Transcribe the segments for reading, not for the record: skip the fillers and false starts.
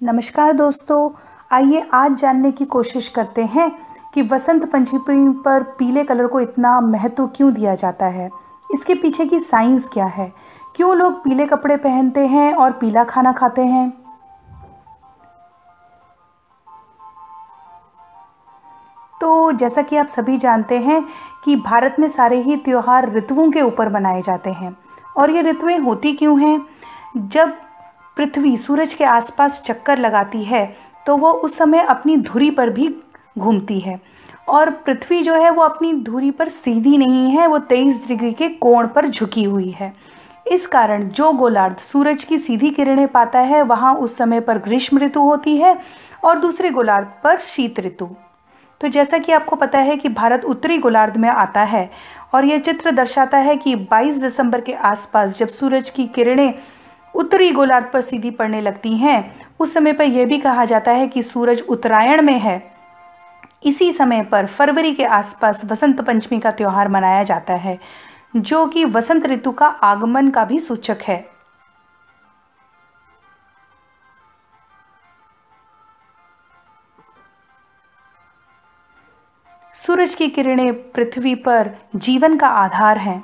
नमस्कार दोस्तों, आइए आज जानने की कोशिश करते हैं कि वसंत पंचमी पर पीले कलर को इतना महत्व क्यों दिया जाता है। इसके पीछे की साइंस क्या है, क्यों लोग पीले कपड़े पहनते हैं और पीला खाना खाते हैं। तो जैसा कि आप सभी जानते हैं कि भारत में सारे ही त्योहार ऋतुओं के ऊपर मनाए जाते हैं। और ये ऋतुएं होती क्यों हैं? जब पृथ्वी सूरज के आसपास चक्कर लगाती है तो वो उस समय अपनी धुरी पर भी घूमती है। और पृथ्वी जो है वो अपनी धुरी पर सीधी नहीं है, वो 23 डिग्री के कोण पर झुकी हुई है। इस कारण जो गोलार्ध सूरज की सीधी किरणें पाता है वहाँ उस समय पर ग्रीष्म ऋतु होती है और दूसरे गोलार्ध पर शीत ऋतु। तो जैसा कि आपको पता है कि भारत उत्तरी गोलार्ध में आता है और यह चित्र दर्शाता है कि 22 दिसंबर के आसपास जब सूरज की किरणें उत्तरी गोलार्ध पर सीधी पड़ने लगती हैं, उस समय पर यह भी कहा जाता है कि सूरज उत्तरायण में है। इसी समय पर फरवरी के आसपास वसंत पंचमी का त्यौहार मनाया जाता है, जो कि वसंत ऋतु का आगमन का भी सूचक है। सूरज की किरणें पृथ्वी पर जीवन का आधार हैं।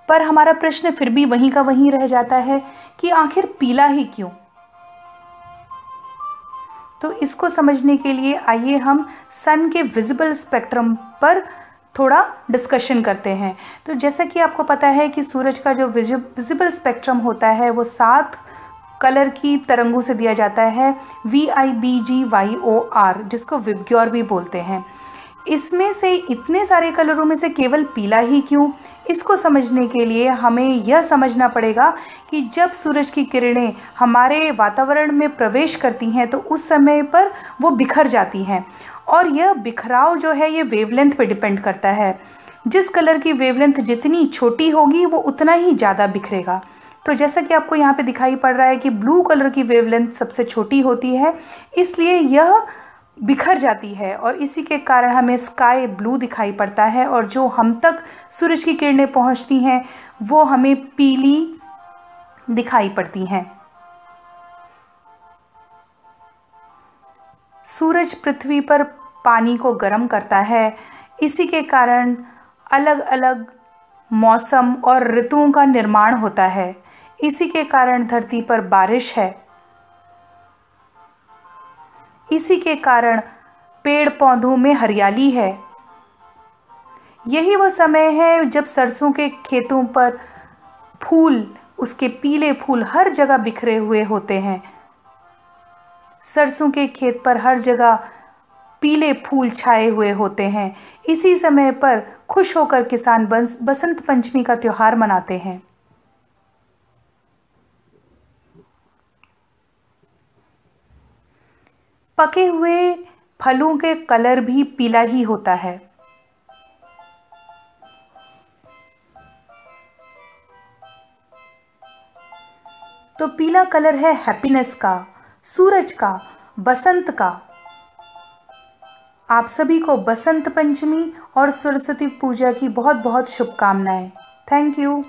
पर हमारा प्रश्न फिर भी वहीं का वहीं रह जाता है कि आखिर पीला ही क्यों। तो इसको समझने के लिए आइए हम सन के विजिबल स्पेक्ट्रम पर थोड़ा डिस्कशन करते हैं। तो जैसा कि आपको पता है कि सूरज का जो विजिबल स्पेक्ट्रम होता है वो 7 कलर की तरंगों से दिया जाता है, VIBGYOR, जिसको विबग्योर भी बोलते हैं। इसमें से इतने सारे कलरों में से केवल पीला ही क्यों? इसको समझने के लिए हमें यह समझना पड़ेगा कि जब सूरज की किरणें हमारे वातावरण में प्रवेश करती हैं तो उस समय पर वो बिखर जाती हैं। और यह बिखराव जो है ये वेवलेंथ पे डिपेंड करता है। जिस कलर की वेवलेंथ जितनी छोटी होगी वो उतना ही ज़्यादा बिखरेगा। तो जैसा कि आपको यहाँ पे दिखाई पड़ रहा है कि ब्लू कलर की वेवलेंथ सबसे छोटी होती है, इसलिए यह बिखर जाती है और इसी के कारण हमें स्काई ब्लू दिखाई पड़ता है। और जो हम तक सूरज की किरणें पहुंचती हैं वो हमें पीली दिखाई पड़ती हैं। सूरज पृथ्वी पर पानी को गर्म करता है, इसी के कारण अलग अलग मौसम और ऋतुओं का निर्माण होता है। इसी के कारण धरती पर बारिश है। इसी के कारण पेड़ पौधों में हरियाली है। यही वो समय है जब सरसों के खेतों पर फूल, उसके पीले फूल हर जगह बिखरे हुए होते हैं। सरसों के खेत पर हर जगह पीले फूल छाए हुए होते हैं। इसी समय पर खुश होकर किसान बसंत पंचमी का त्यौहार मनाते हैं। पके हुए फलों के कलर भी पीला ही होता है। तो पीला कलर है हैप्पीनेस का, सूरज का, बसंत का। आप सभी को बसंत पंचमी और सरस्वती पूजा की बहुत बहुत शुभकामनाएं। Thank you.